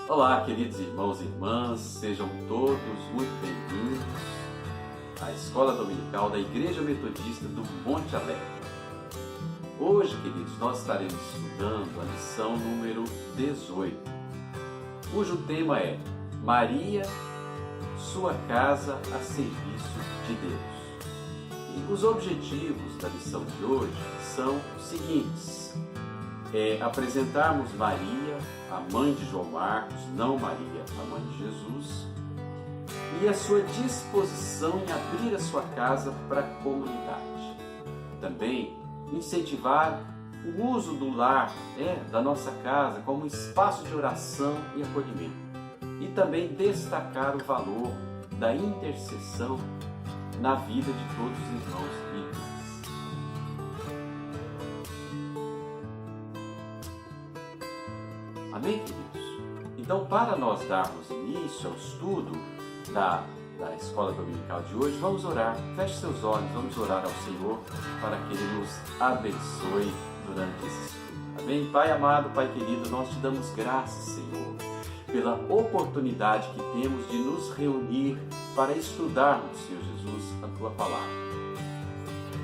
Olá, queridos irmãos e irmãs, sejam todos muito bem-vindos à Escola Dominical da Igreja Metodista do Monte Alegre. Hoje, queridos, nós estaremos estudando a lição número 18, cujo tema é Maria, sua casa a serviço de Deus. E os objetivos da lição de hoje são os seguintes: apresentarmos Maria, a mãe de João Marcos, não Maria, a mãe de Jesus, e a sua disposição em abrir a sua casa para a comunidade. Também incentivar o uso do lar, da nossa casa, como espaço de oração e acolhimento. E também destacar o valor da intercessão na vida de todos os irmãos e irmãs. Amém, queridos? Então, para nós darmos início ao estudo da Escola Dominical de hoje, vamos orar. Feche seus olhos, vamos orar ao Senhor para que Ele nos abençoe durante esse estudo. Amém? Pai amado, Pai querido, nós te damos graças, Senhor, pela oportunidade que temos de nos reunir para estudarmos, Senhor Jesus, a Tua Palavra.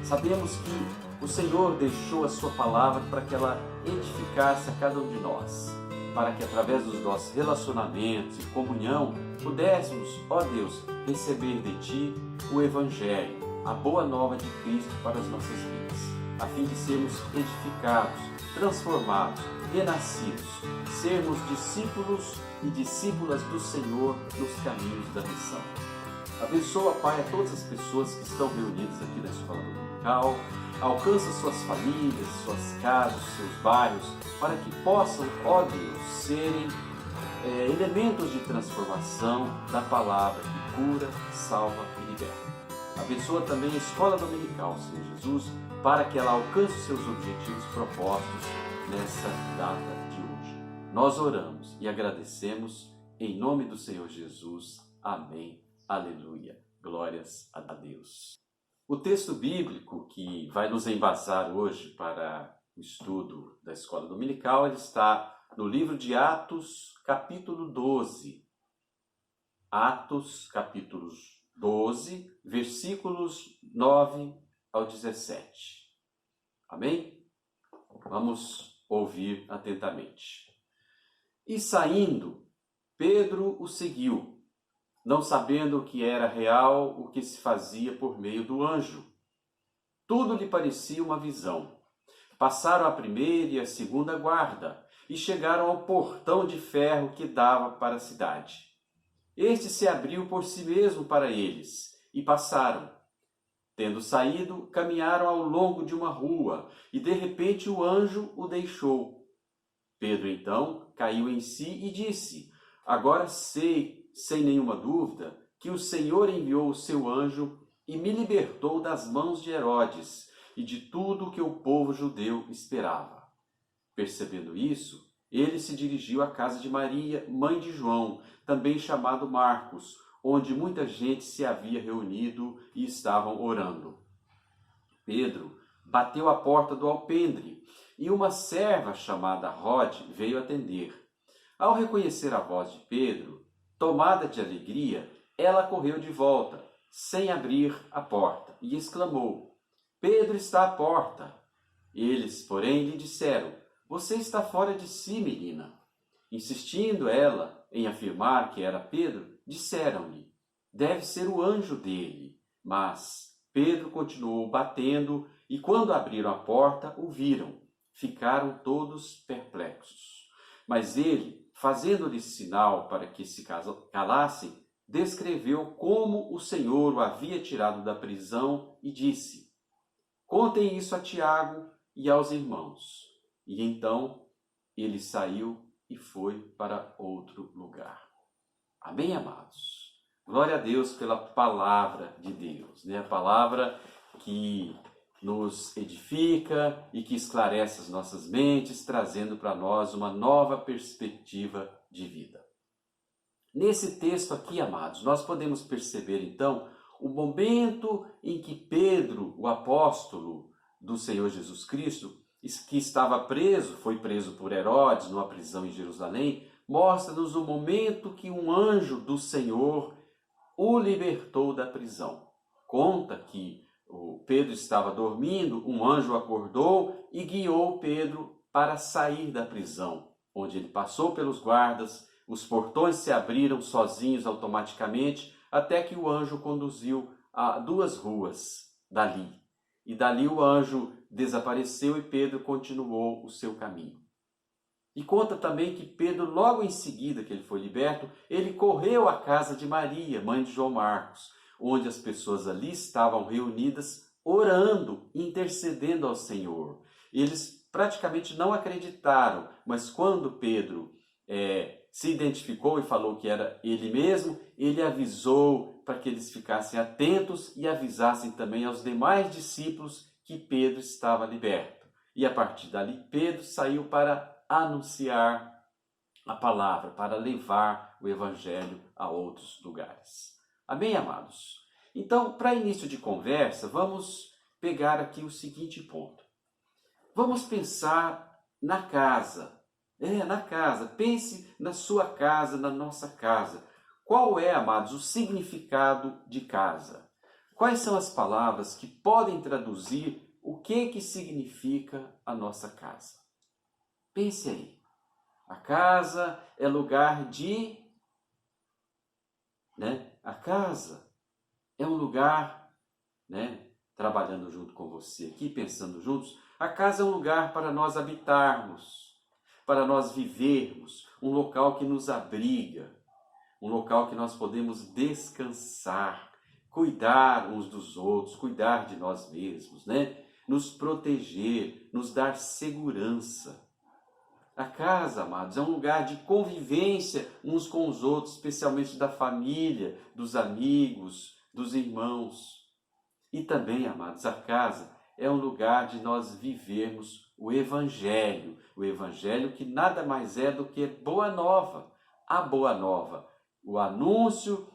Sabemos que o Senhor deixou a Sua Palavra para que ela edificasse a cada um de nós, para que através dos nossos relacionamentos e comunhão pudéssemos, ó Deus, receber de Ti o Evangelho, a boa nova de Cristo para as nossas vidas, a fim de sermos edificados, transformados, renascidos, sermos discípulos e discípulas do Senhor nos caminhos da missão. Abençoa, Pai, a todas as pessoas que estão reunidas aqui na Escola Dominical. Alcança suas famílias, suas casas, seus bairros, para que possam, ó Deus, serem elementos de transformação da palavra que cura, salva e liberta. Abençoa também a Escola Dominical, Senhor Jesus, para que ela alcance os seus objetivos propostos nessa data de hoje. Nós oramos e agradecemos em nome do Senhor Jesus. Amém. Aleluia. Glórias a Deus. O texto bíblico que vai nos embasar hoje para o estudo da Escola Dominical, ele está no livro de Atos, capítulo 12. Atos, capítulo 12, versículos 9 ao 17. Amém? Vamos ouvir atentamente. E saindo, Pedro o seguiu, não sabendo que era real o que se fazia por meio do anjo. Tudo lhe parecia uma visão. Passaram a primeira e a segunda guarda e chegaram ao portão de ferro que dava para a cidade. Este se abriu por si mesmo para eles e passaram. Tendo saído, caminharam ao longo de uma rua e de repente o anjo o deixou. Pedro então caiu em si e disse: Agora sei, sem nenhuma dúvida, que o Senhor enviou o seu anjo e me libertou das mãos de Herodes e de tudo o que o povo judeu esperava. Percebendo isso, ele se dirigiu à casa de Maria, mãe de João, também chamado Marcos, onde muita gente se havia reunido e estavam orando. Pedro bateu à porta do alpendre e uma serva chamada Rode veio atender. Ao reconhecer a voz de Pedro, tomada de alegria, ela correu de volta, sem abrir a porta, e exclamou: Pedro está à porta. Eles, porém, lhe disseram: Você está fora de si, menina. Insistindo ela em afirmar que era Pedro, disseram-lhe: Deve ser o anjo dele. Mas Pedro continuou batendo, e quando abriram a porta, o viram. Ficaram todos perplexos. Mas ele, fazendo-lhes sinal para que se calassem, descreveu como o Senhor o havia tirado da prisão e disse: Contem isso a Tiago e aos irmãos. E então ele saiu e foi para outro lugar. Amém, amados? Glória a Deus pela palavra de Deus, A palavra que nos edifica e que esclarece as nossas mentes, trazendo para nós uma nova perspectiva de vida. Nesse texto aqui, amados, nós podemos perceber então o momento em que Pedro, o apóstolo do Senhor Jesus Cristo, que estava preso, foi preso por Herodes numa prisão em Jerusalém, mostra-nos o momento que um anjo do Senhor o libertou da prisão. Conta que o Pedro estava dormindo, um anjo acordou e guiou Pedro para sair da prisão, onde ele passou pelos guardas, os portões se abriram sozinhos automaticamente, até que o anjo conduziu a 2 ruas dali. E dali o anjo desapareceu e Pedro continuou o seu caminho. E conta também que Pedro, logo em seguida que ele foi liberto, ele correu à casa de Maria, mãe de João Marcos, onde as pessoas ali estavam reunidas, orando, intercedendo ao Senhor. Eles praticamente não acreditaram, mas quando Pedro se identificou e falou que era ele mesmo, ele avisou para que eles ficassem atentos e avisassem também aos demais discípulos que Pedro estava liberto. E a partir dali, Pedro saiu para anunciar a palavra, para levar o evangelho a outros lugares. Amém, amados? Então, para início de conversa, vamos pegar aqui o seguinte ponto. Vamos pensar na casa. Na casa. Pense na sua casa, na nossa casa. Qual é, amados, o significado de casa? Quais são as palavras que podem traduzir o que significa a nossa casa? Pense aí. A casa é lugar de... A casa é um lugar, trabalhando junto com você aqui, pensando juntos, a casa é um lugar para nós habitarmos, para nós vivermos, um local que nos abriga, um local que nós podemos descansar, cuidar uns dos outros, cuidar de nós mesmos, nos proteger, nos dar segurança. A casa, amados, é um lugar de convivência uns com os outros, especialmente da família, dos amigos, dos irmãos. E também, amados, a casa é um lugar de nós vivermos o Evangelho que nada mais é do que boa nova, a boa nova, o anúncio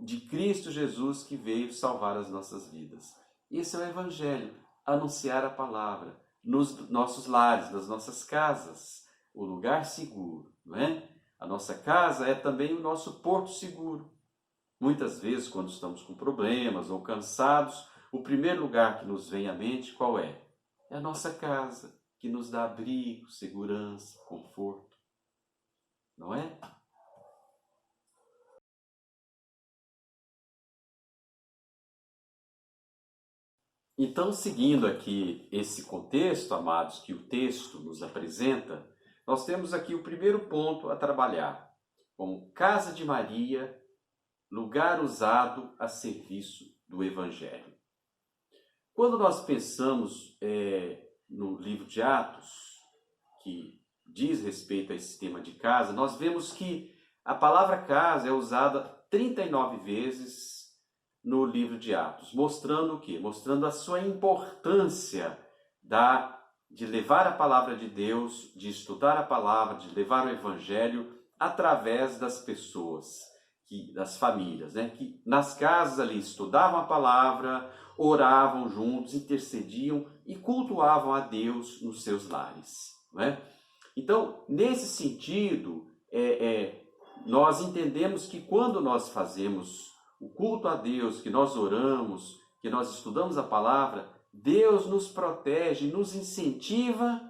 de Cristo Jesus que veio salvar as nossas vidas. Esse é o Evangelho, anunciar a palavra nos nossos lares, nas nossas casas, o lugar seguro, A nossa casa é também o nosso porto seguro. Muitas vezes, quando estamos com problemas ou cansados, o primeiro lugar que nos vem à mente, qual é? É a nossa casa, que nos dá abrigo, segurança, conforto. Não é? Então, seguindo aqui esse contexto, amados, que o texto nos apresenta, nós temos aqui o primeiro ponto a trabalhar, como casa de Maria, lugar usado a serviço do Evangelho. Quando nós pensamos no livro de Atos, que diz respeito a esse tema de casa, nós vemos que a palavra casa é usada 39 vezes no livro de Atos, mostrando o quê? Mostrando a sua importância de levar a palavra de Deus, de estudar a palavra, de levar o Evangelho através das pessoas, das famílias, que nas casas ali estudavam a palavra, oravam juntos, intercediam e cultuavam a Deus nos seus lares. Então, nesse sentido, nós entendemos que quando nós fazemos o culto a Deus, que nós oramos, que nós estudamos a palavra, Deus nos protege, nos incentiva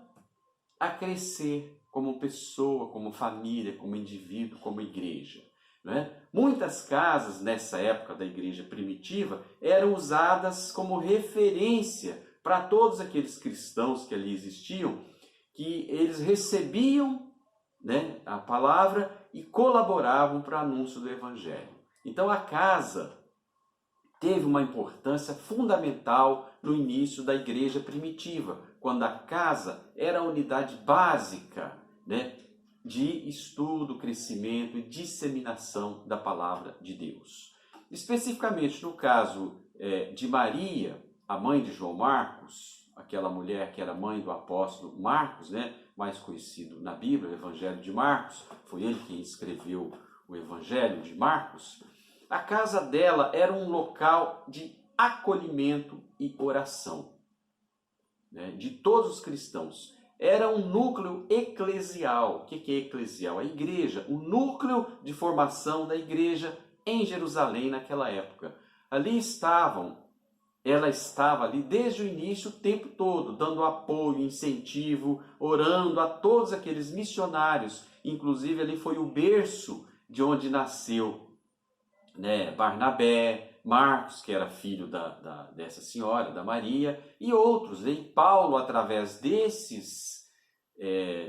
a crescer como pessoa, como família, como indivíduo, como igreja. Muitas casas nessa época da igreja primitiva eram usadas como referência para todos aqueles cristãos que ali existiam, que eles recebiam a palavra e colaboravam para o anúncio do Evangelho. Então a casa teve uma importância fundamental no início da igreja primitiva, quando a casa era a unidade básica de estudo, crescimento e disseminação da palavra de Deus. Especificamente no caso de Maria, a mãe de João Marcos, aquela mulher que era mãe do apóstolo Marcos, mais conhecido na Bíblia, o Evangelho de Marcos, foi ele quem escreveu o Evangelho de Marcos. A casa dela era um local de acolhimento e oração. né, de todos os cristãos. Era um núcleo eclesial. O que é eclesial? A igreja, o núcleo de formação da igreja em Jerusalém naquela época. Ela estava ali desde o início o tempo todo, dando apoio, incentivo, orando a todos aqueles missionários. Inclusive ali foi o berço de onde nasceu, né, Barnabé, Marcos, que era filho dessa senhora, da Maria, e outros. E Paulo, através desses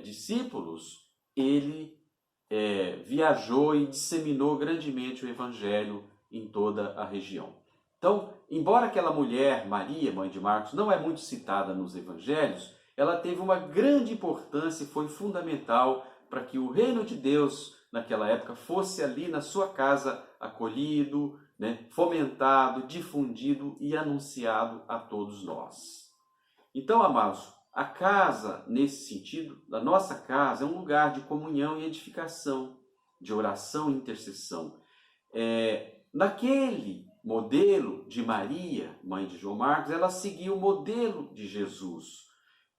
discípulos, ele viajou e disseminou grandemente o evangelho em toda a região. Então, embora aquela mulher, Maria, mãe de Marcos, não é muito citada nos evangelhos, ela teve uma grande importância e foi fundamental para que o reino de Deus naquela época fosse ali na sua casa acolhido, né, fomentado, difundido e anunciado a todos nós. Então, amados, a casa, nesse sentido, a nossa casa é um lugar de comunhão e edificação, de oração e intercessão. Naquele modelo de Maria, mãe de João Marcos, ela seguia o modelo de Jesus.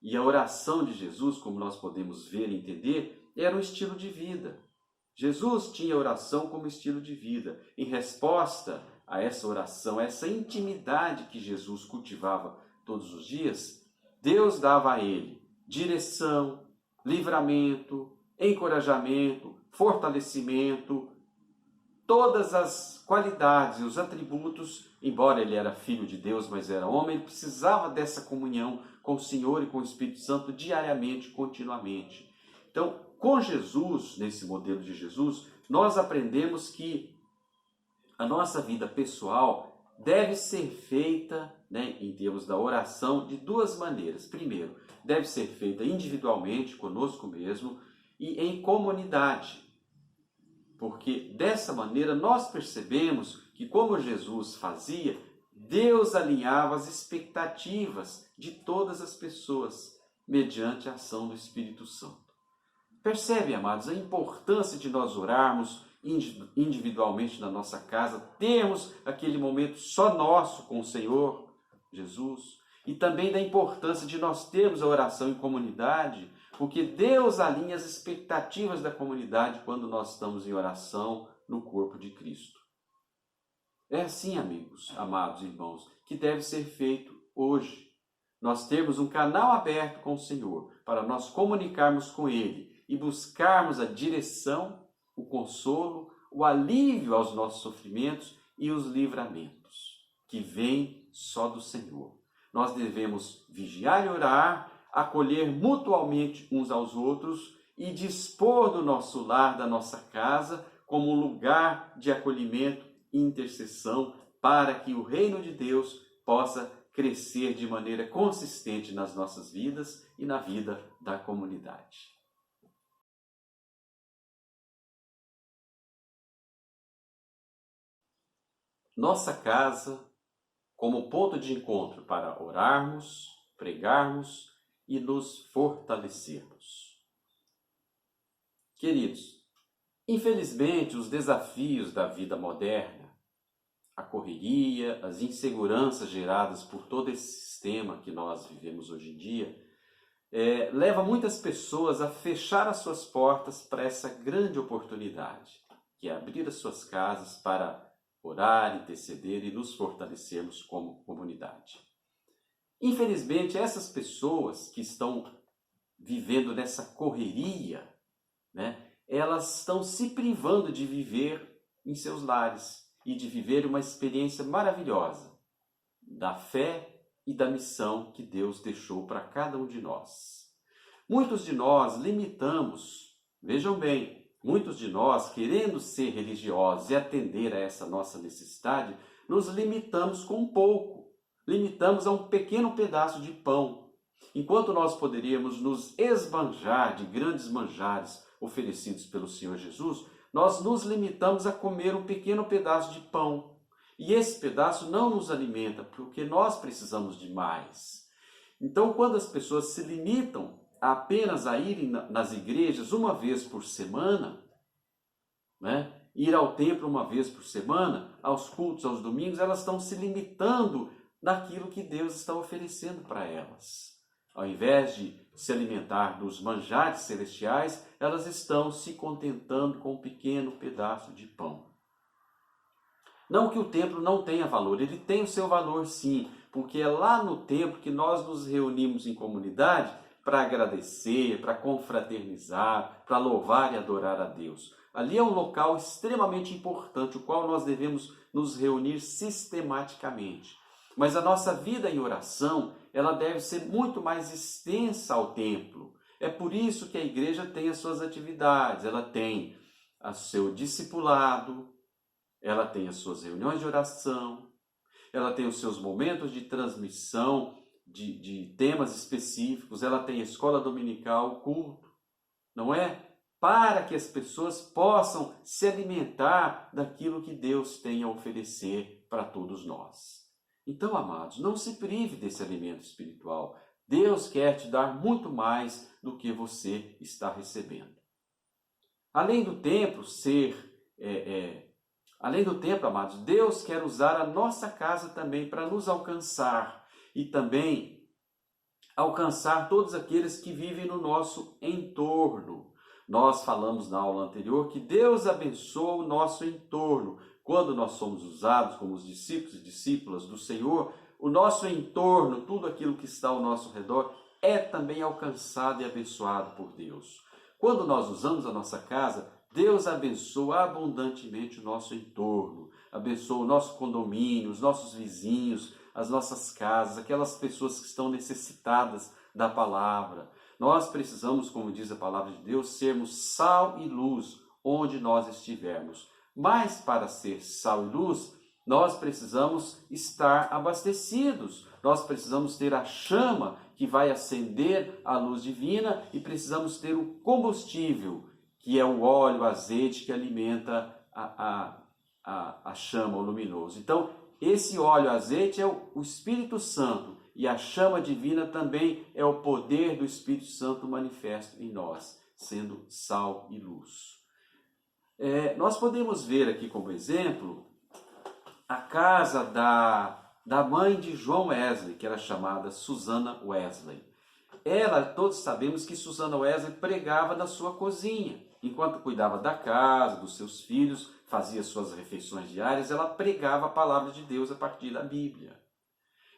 E a oração de Jesus, como nós podemos ver e entender, era um estilo de vida. Jesus tinha a oração como estilo de vida. Em resposta a essa oração, a essa intimidade que Jesus cultivava todos os dias, Deus dava a ele direção, livramento, encorajamento, fortalecimento, todas as qualidades e os atributos. Embora ele era filho de Deus, mas era homem, ele precisava dessa comunhão com o Senhor e com o Espírito Santo diariamente, continuamente. Então, com Jesus, nesse modelo de Jesus, nós aprendemos que a nossa vida pessoal deve ser feita, né, em termos da oração, de duas maneiras. Primeiro, deve ser feita individualmente, conosco mesmo, e em comunidade. Porque dessa maneira nós percebemos que, como Jesus fazia, Deus alinhava as expectativas de todas as pessoas mediante a ação do Espírito Santo. Percebe, amados, a importância de nós orarmos individualmente na nossa casa, termos aquele momento só nosso com o Senhor Jesus, e também da importância de nós termos a oração em comunidade, porque Deus alinha as expectativas da comunidade quando nós estamos em oração no corpo de Cristo. É assim, amigos, amados irmãos, que deve ser feito hoje. Nós temos um canal aberto com o Senhor para nós comunicarmos com Ele e buscarmos a direção, o consolo, o alívio aos nossos sofrimentos e os livramentos que vêm só do Senhor. Nós devemos vigiar e orar, acolher mutuamente uns aos outros e dispor do nosso lar, da nossa casa, como um lugar de acolhimento e intercessão para que o reino de Deus possa crescer de maneira consistente nas nossas vidas e na vida da comunidade. Nossa casa como ponto de encontro para orarmos, pregarmos e nos fortalecermos. Queridos, infelizmente os desafios da vida moderna, a correria, as inseguranças geradas por todo esse sistema que nós vivemos hoje em dia, leva muitas pessoas a fechar as suas portas para essa grande oportunidade, que é abrir as suas casas para orar, interceder e nos fortalecermos como comunidade. Infelizmente, essas pessoas que estão vivendo nessa correria, né, elas estão se privando de viver em seus lares e de viver uma experiência maravilhosa da fé e da missão que Deus deixou para cada um de nós. Muitos de nós limitamos, vejam bem, muitos de nós, querendo ser religiosos e atender a essa nossa necessidade, nos limitamos com um pouco, limitamos a um pequeno pedaço de pão, enquanto nós poderíamos nos esbanjar de grandes manjares oferecidos pelo Senhor Jesus, nós nos limitamos a comer um pequeno pedaço de pão. E esse pedaço não nos alimenta, porque nós precisamos de mais. Então, quando as pessoas se limitam apenas a irem nas igrejas uma vez por semana, né? Ir ao templo uma vez por semana, aos cultos, aos domingos, elas estão se limitando naquilo que Deus está oferecendo para elas. Ao invés de se alimentar dos manjares celestiais, elas estão se contentando com um pequeno pedaço de pão. Não que o templo não tenha valor, ele tem o seu valor sim, porque é lá no templo que nós nos reunimos em comunidade para agradecer, para confraternizar, para louvar e adorar a Deus. Ali é um local extremamente importante, o qual nós devemos nos reunir sistematicamente. Mas a nossa vida em oração, ela deve ser muito mais extensa ao templo. É por isso que a igreja tem as suas atividades, ela tem o seu discipulado, ela tem as suas reuniões de oração, ela tem os seus momentos de transmissão de temas específicos, ela tem a escola dominical, o culto, não é? Para que as pessoas possam se alimentar daquilo que Deus tem a oferecer para todos nós. Então, amados, não se prive desse alimento espiritual. Deus quer te dar muito mais do que você está recebendo. Além do templo amados, Deus quer usar a nossa casa também para nos alcançar e também alcançar todos aqueles que vivem no nosso entorno. Nós falamos na aula anterior que Deus abençoa o nosso entorno. Quando nós somos usados como os discípulos e discípulas do Senhor, o nosso entorno, tudo aquilo que está ao nosso redor, é também alcançado e abençoado por Deus. Quando nós usamos a nossa casa, Deus abençoa abundantemente o nosso entorno, abençoa o nosso condomínio, os nossos vizinhos, as nossas casas, aquelas pessoas que estão necessitadas da palavra. Nós precisamos, como diz a palavra de Deus, sermos sal e luz onde nós estivermos. Mas para ser sal e luz, nós precisamos estar abastecidos. Nós precisamos ter a chama que vai acender a luz divina e precisamos ter o combustível, que é o óleo, o azeite que alimenta a chama, o luminoso. Então, esse óleo, o azeite é o Espírito Santo e a chama divina também é o poder do Espírito Santo manifesto em nós, sendo sal e luz. Nós podemos ver aqui como exemplo a casa da mãe de John Wesley, que era chamada Susanna Wesley. Todos sabemos que Susanna Wesley pregava na sua cozinha. Enquanto cuidava da casa, dos seus filhos, fazia suas refeições diárias, ela pregava a palavra de Deus a partir da Bíblia.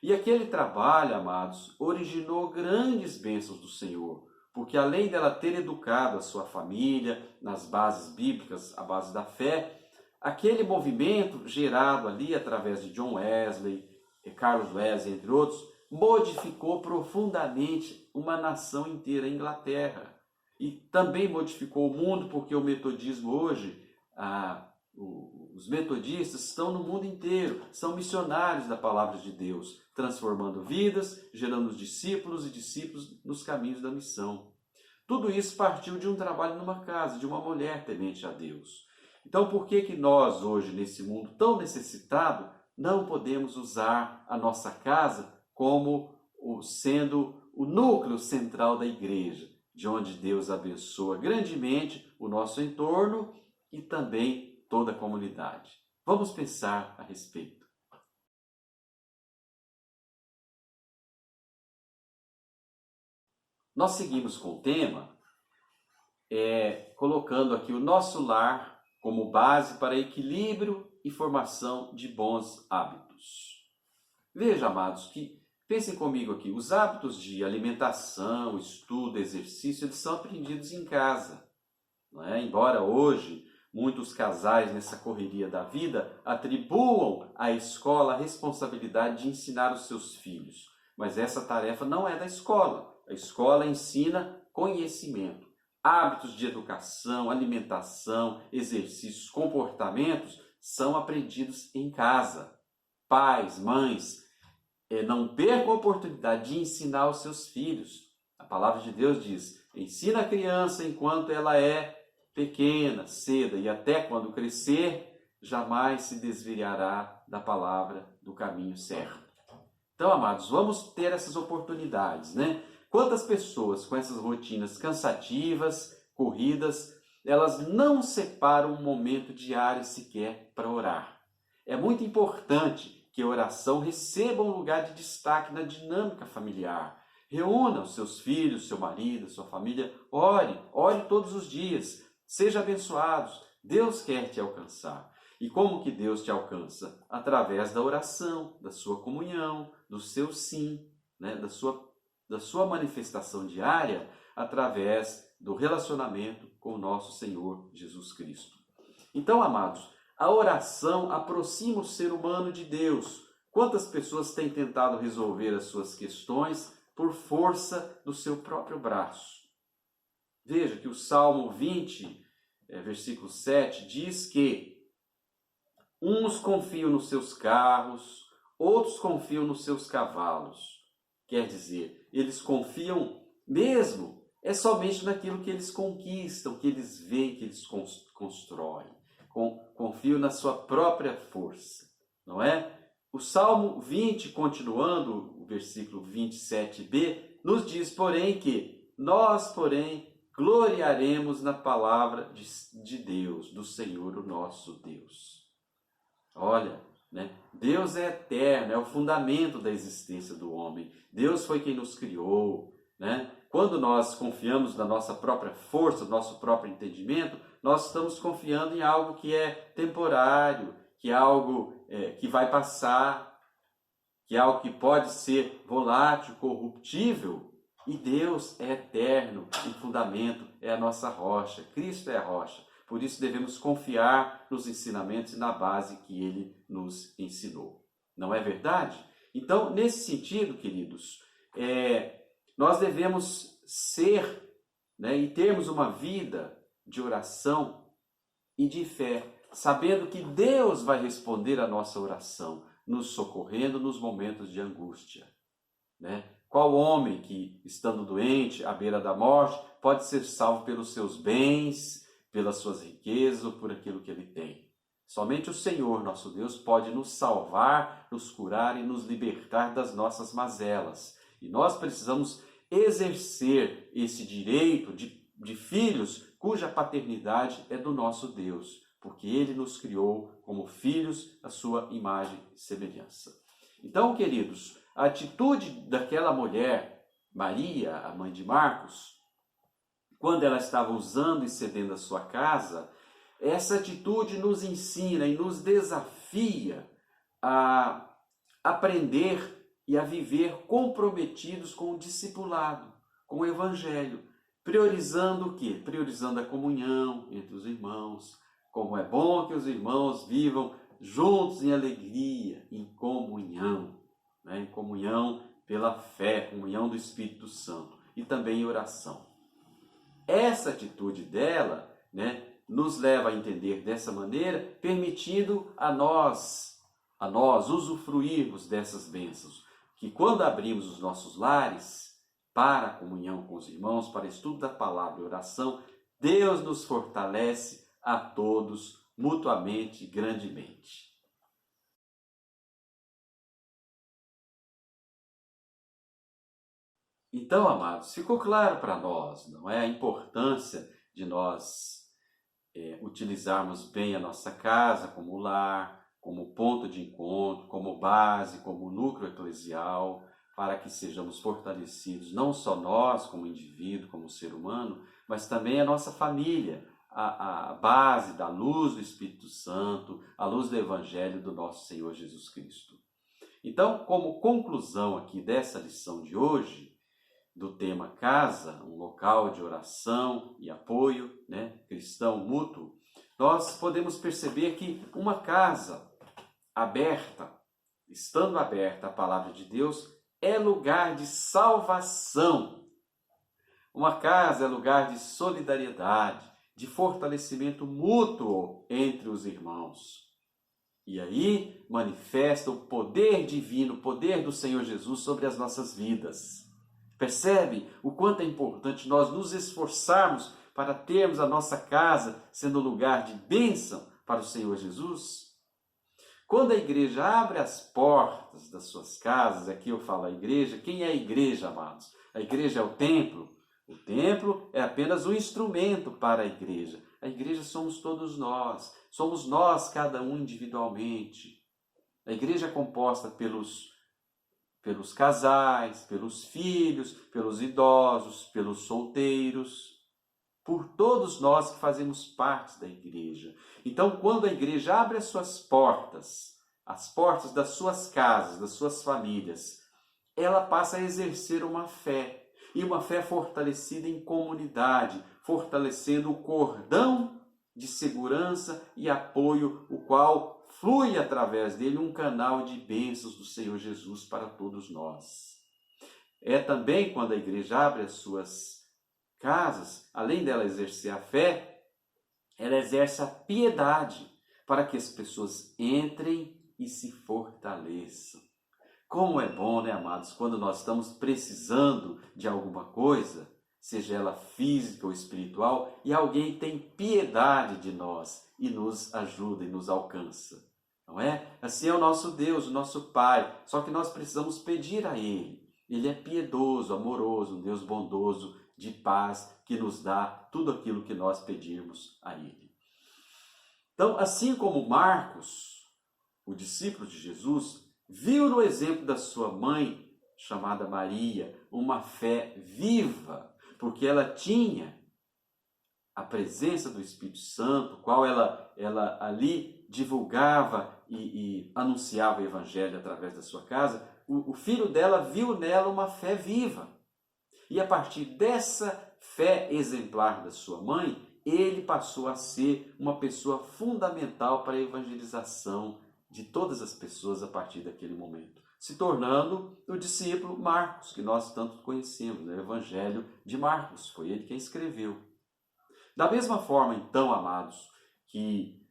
E aquele trabalho, amados, originou grandes bênçãos do Senhor, porque além dela ter educado a sua família nas bases bíblicas, a base da fé, aquele movimento gerado ali através de John Wesley, Carlos Wesley, entre outros, modificou profundamente uma nação inteira, a Inglaterra. E também modificou o mundo, porque o metodismo hoje, os metodistas estão no mundo inteiro, são missionários da palavra de Deus, transformando vidas, gerando discípulos e discípulos nos caminhos da missão. Tudo isso partiu de um trabalho numa casa, de uma mulher temente a Deus. Então, por que nós hoje, nesse mundo tão necessitado, não podemos usar a nossa casa como sendo o núcleo central da igreja, de onde Deus abençoa grandemente o nosso entorno e também toda a comunidade? Vamos pensar a respeito. Nós seguimos com o tema, colocando aqui o nosso lar como base para equilíbrio e formação de bons hábitos. Veja, amados, pensem comigo aqui, os hábitos de alimentação, estudo, exercício, eles são aprendidos em casa. Não é? Embora hoje muitos casais nessa correria da vida atribuam à escola a responsabilidade de ensinar os seus filhos. Mas essa tarefa não é da escola. A escola ensina conhecimento. Hábitos de educação, alimentação, exercícios, comportamentos são aprendidos em casa. Pais, mães, não percam a oportunidade de ensinar aos seus filhos. A palavra de Deus diz: ensina a criança enquanto ela é pequena, cedo, e até quando crescer, jamais se desviará da palavra, do caminho certo. Então, amados, vamos ter essas oportunidades, né? Quantas pessoas com essas rotinas cansativas, corridas, elas não separam um momento diário sequer para orar. É muito importante que a oração receba um lugar de destaque na dinâmica familiar, Reúna os seus filhos, seu marido, sua família. Ore todos os dias. Seja abençoado. Deus quer te alcançar. E como que Deus te alcança? Através da oração, da sua comunhão, do seu sim, né? da sua manifestação diária, através do relacionamento com o nosso Senhor Jesus Cristo. Então, amados, a oração aproxima o ser humano de Deus. Quantas pessoas têm tentado resolver as suas questões por força do seu próprio braço? Veja que o Salmo 20, versículo 7, diz que uns confiam nos seus carros, outros confiam nos seus cavalos. Quer dizer, eles confiam mesmo, somente naquilo que eles conquistam, que eles veem, que eles constroem. Confiam na sua própria força, não é? O Salmo 20, continuando, o versículo 27b, nos diz, porém, que nós, gloriaremos na palavra de Deus, do Senhor, o nosso Deus. Olha, né? Deus é eterno, é o fundamento da existência do homem. Deus foi quem nos criou, né? Quando nós confiamos na nossa própria força, no nosso próprio entendimento, nós estamos confiando em algo que é temporário, que é algo que vai passar, que é algo que pode ser volátil, corruptível. E Deus é eterno, o fundamento é a nossa rocha, Cristo é a rocha. Por isso devemos confiar nos ensinamentos e na base que Ele nos ensinou. Não é verdade? Então, nesse sentido, queridos, nós devemos ser, né, e termos uma vida de oração e de fé, sabendo que Deus vai responder a nossa oração, nos socorrendo nos momentos de angústia, né? Qual homem que, estando doente, à beira da morte, pode ser salvo pelos seus bens, pelas suas riquezas ou por aquilo que ele tem? Somente o Senhor, nosso Deus, pode nos salvar, nos curar e nos libertar das nossas mazelas. E nós precisamos exercer esse direito de filhos cuja paternidade é do nosso Deus, porque Ele nos criou como filhos à sua imagem e semelhança. Então, queridos, a atitude daquela mulher, Maria, a mãe de Marcos, quando ela estava usando e cedendo a sua casa, essa atitude nos ensina e nos desafia a aprender e a viver comprometidos com o discipulado, com o Evangelho, priorizando o quê? Priorizando a comunhão entre os irmãos. Como é bom que os irmãos vivam juntos em alegria, em comunhão, né? Em comunhão pela fé, comunhão do Espírito Santo e também em oração. Essa atitude dela, né, nos leva a entender dessa maneira, permitindo a nós usufruirmos dessas bênçãos, que quando abrimos os nossos lares para a comunhão com os irmãos, para estudo da palavra e oração, Deus nos fortalece a todos mutuamente e grandemente. Então, amados, ficou claro para nós, não é, a importância de nós utilizarmos bem a nossa casa como lar, como ponto de encontro, como base, como núcleo eclesial, para que sejamos fortalecidos, não só nós como indivíduo, como ser humano, mas também a nossa família, a base da luz do Espírito Santo, a luz do Evangelho do nosso Senhor Jesus Cristo. Então, como conclusão aqui dessa lição de hoje, do tema casa, um local de oração e apoio, né, cristão mútuo, nós podemos perceber que uma casa aberta, estando aberta à palavra de Deus, é lugar de salvação. Uma casa é lugar de solidariedade, de fortalecimento mútuo entre os irmãos. E aí manifesta o poder divino, o poder do Senhor Jesus sobre as nossas vidas. Percebe o quanto é importante nós nos esforçarmos para termos a nossa casa sendo lugar de bênção para o Senhor Jesus? Quando a igreja abre as portas das suas casas, aqui eu falo a igreja, quem é a igreja, amados? A igreja é o templo. O templo é apenas um instrumento para a igreja. A igreja somos todos nós. Somos nós, cada um individualmente. A igreja é composta pelos pelos casais, pelos filhos, pelos idosos, pelos solteiros, por todos nós que fazemos parte da igreja. Então, quando a igreja abre as portas das suas casas, das suas famílias, ela passa a exercer uma fé, e uma fé fortalecida em comunidade, fortalecendo o cordão de segurança e apoio, o qual flui através dele um canal de bênçãos do Senhor Jesus para todos nós. É também quando a igreja abre as suas casas, além dela exercer a fé, ela exerce a piedade para que as pessoas entrem e se fortaleçam. Como é bom, né, amados, quando nós estamos precisando de alguma coisa, seja ela física ou espiritual, e alguém tem piedade de nós e nos ajuda e nos alcança. Não é? Assim é o nosso Deus, o nosso Pai, só que nós precisamos pedir a Ele. Ele é piedoso, amoroso, um Deus bondoso, de paz, que nos dá tudo aquilo que nós pedirmos a Ele. Então, assim como Marcos, o discípulo de Jesus, viu no exemplo da sua mãe, chamada Maria, uma fé viva, porque ela tinha a presença do Espírito Santo, qual ela ali divulgava e anunciava o Evangelho através da sua casa. O filho dela viu nela uma fé viva. E a partir dessa fé exemplar da sua mãe, ele passou a ser uma pessoa fundamental para a evangelização de todas as pessoas a partir daquele momento, se tornando o discípulo Marcos, que nós tanto conhecemos, né? O Evangelho de Marcos, foi ele quem escreveu. Da mesma forma, então, amados, que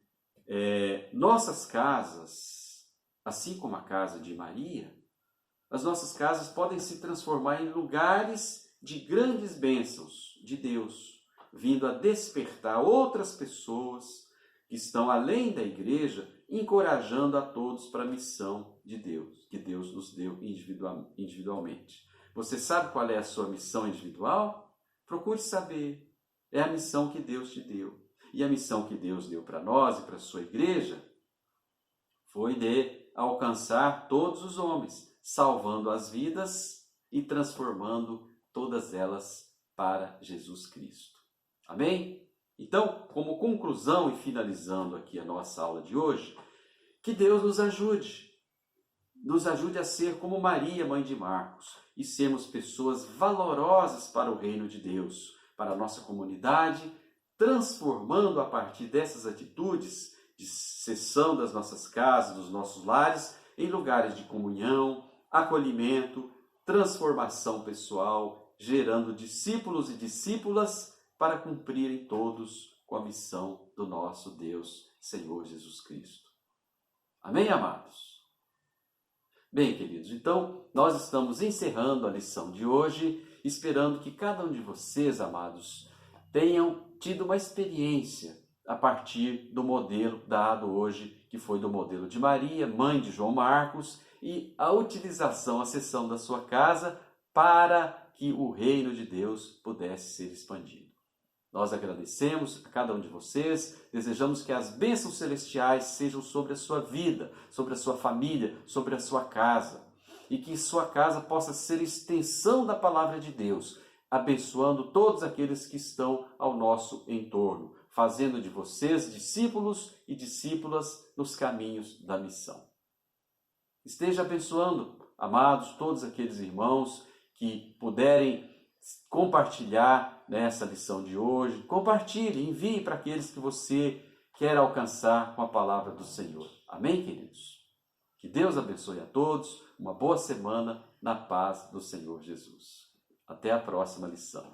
nossas casas, assim como a casa de Maria, as nossas casas podem se transformar em lugares de grandes bênçãos de Deus, vindo a despertar outras pessoas que estão além da igreja, encorajando a todos para a missão de Deus, que Deus nos deu individualmente. Você sabe qual é a sua missão individual? Procure saber. É a missão que Deus te deu. E a missão que Deus deu para nós e para a sua igreja foi de alcançar todos os homens, salvando as vidas e transformando todas elas para Jesus Cristo. Amém? Então, como conclusão e finalizando aqui a nossa aula de hoje, que Deus nos ajude a ser como Maria, mãe de Marcos, e sermos pessoas valorosas para o reino de Deus, para a nossa comunidade, transformando a partir dessas atitudes de cessão das nossas casas, dos nossos lares, em lugares de comunhão, acolhimento, transformação pessoal, gerando discípulos e discípulas para cumprirem todos com a missão do nosso Deus, Senhor Jesus Cristo. Amém, amados? Bem, queridos, então nós estamos encerrando a lição de hoje, esperando que cada um de vocês, amados, tenham tido uma experiência a partir do modelo dado hoje, que foi do modelo de Maria, mãe de João Marcos, e a utilização, a cessão da sua casa para que o reino de Deus pudesse ser expandido. Nós agradecemos a cada um de vocês, desejamos que as bênçãos celestiais sejam sobre a sua vida, sobre a sua família, sobre a sua casa, e que sua casa possa ser extensão da palavra de Deus, abençoando todos aqueles que estão ao nosso entorno, fazendo de vocês discípulos e discípulas nos caminhos da missão. Esteja abençoando, amados, todos aqueles irmãos que puderem compartilhar nessa lição de hoje. Compartilhe, envie para aqueles que você quer alcançar com a palavra do Senhor. Amém, queridos? Que Deus abençoe a todos. Uma boa semana na paz do Senhor Jesus. Até a próxima lição.